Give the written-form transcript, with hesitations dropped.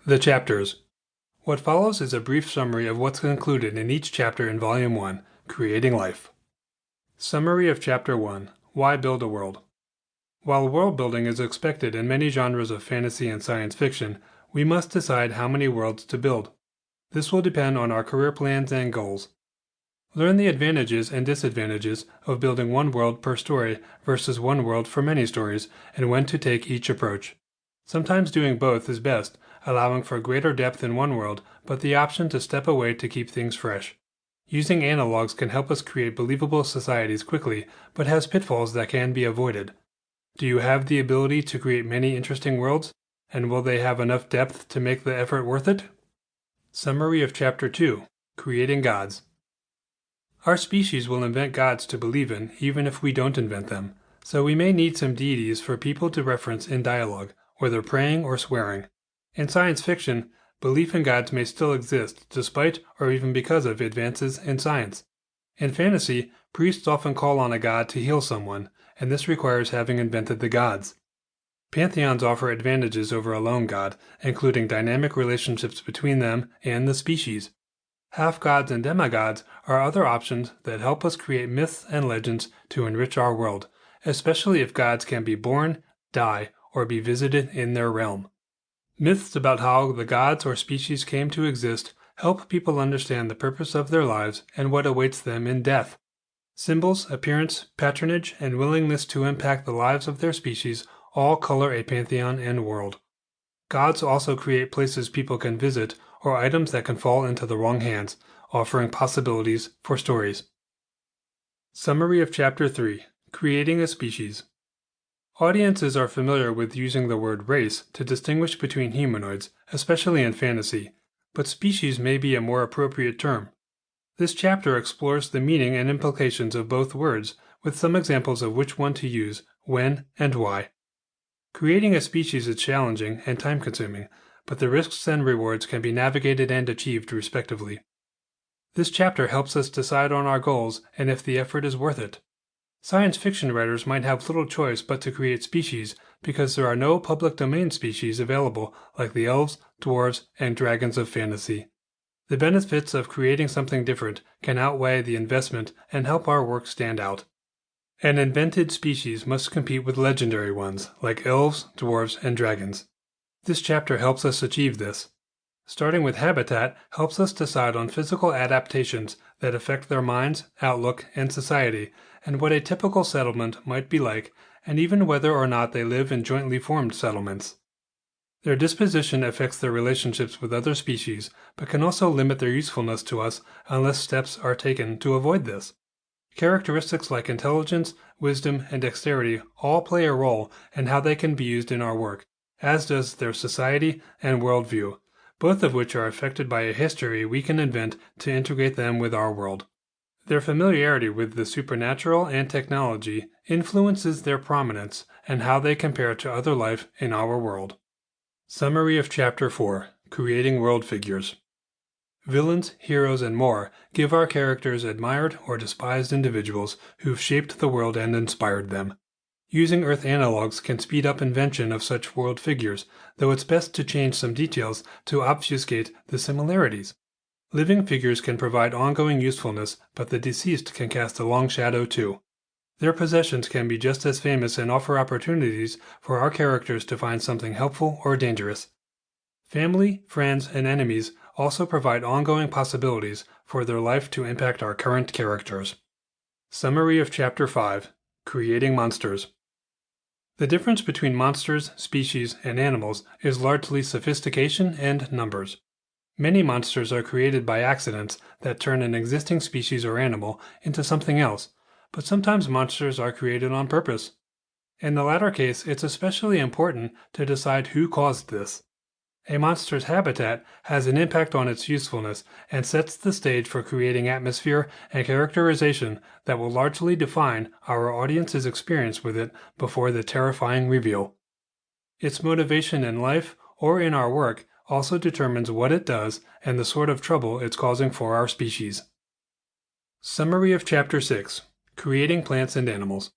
The chapters. What follows is a brief summary of what's included in each chapter in Volume 1, Creating Life. Summary of Chapter 1, Why Build a World? While world building is expected in many genres of fantasy and science fiction, we must decide how many worlds to build. This will depend on our career plans and goals. Learn the advantages and disadvantages of building one world per story versus one world for many stories, and when to take each approach. Sometimes doing both is best, allowing for greater depth in one world, but the option to step away to keep things fresh. Using analogs can help us create believable societies quickly, but has pitfalls that can be avoided. Do you have the ability to create many interesting worlds? And will they have enough depth to make the effort worth it? Summary of Chapter 2, Creating Gods. Our species will invent gods to believe in, even if we don't invent them, so we may need some deities for people to reference in dialogue, whether praying or swearing. In science fiction, belief in gods may still exist, despite or even because of advances in science. In fantasy, priests often call on a god to heal someone, and this requires having invented the gods. Pantheons offer advantages over a lone god, including dynamic relationships between them and the species. Half-gods and demigods are other options that help us create myths and legends to enrich our world, especially if gods can be born, die, or be visited in their realm. Myths about how the gods or species came to exist help people understand the purpose of their lives and what awaits them in death. Symbols, appearance, patronage, and willingness to impact the lives of their species all color a pantheon and world. Gods also create places people can visit or items that can fall into the wrong hands, offering possibilities for stories. Summary of Chapter 3, Creating a Species. Audiences are familiar with using the word race to distinguish between humanoids, especially in fantasy, but species may be a more appropriate term. This chapter explores the meaning and implications of both words, with some examples of which one to use, when, and why. Creating a species is challenging and time-consuming, but the risks and rewards can be navigated and achieved respectively. This chapter helps us decide on our goals and if the effort is worth it. Science fiction writers might have little choice but to create species because there are no public domain species available like the elves, dwarves, and dragons of fantasy. The benefits of creating something different can outweigh the investment and help our work stand out. An invented species must compete with legendary ones like elves, dwarves, and dragons. This chapter helps us achieve this. Starting with habitat helps us decide on physical adaptations that affect their minds, outlook, and society, and what a typical settlement might be like, and even whether or not they live in jointly formed settlements. Their disposition affects their relationships with other species, but can also limit their usefulness to us unless steps are taken to avoid this. Characteristics like intelligence, wisdom, and dexterity all play a role in how they can be used in our work, as does their society and worldview, both of which are affected by a history we can invent to integrate them with our world. Their familiarity with the supernatural and technology influences their prominence and how they compare to other life in our world. Summary of Chapter 4, Creating World Figures. Villains, heroes, and more give our characters admired or despised individuals who've shaped the world and inspired them. Using Earth analogs can speed up invention of such world figures, though it's best to change some details to obfuscate the similarities. Living figures can provide ongoing usefulness, but the deceased can cast a long shadow too. Their possessions can be just as famous and offer opportunities for our characters to find something helpful or dangerous. Family, friends, and enemies also provide ongoing possibilities for their life to impact our current characters. Summary of Chapter 5, Creating Monsters. The difference between monsters, species, and animals is largely sophistication and numbers. Many monsters are created by accidents that turn an existing species or animal into something else, but sometimes monsters are created on purpose. In the latter case, it's especially important to decide who caused this. A monster's habitat has an impact on its usefulness and sets the stage for creating atmosphere and characterization that will largely define our audience's experience with it before the terrifying reveal. Its motivation in life or in our work also determines what it does and the sort of trouble it's causing for our species. Summary of Chapter 6, Creating Plants and Animals.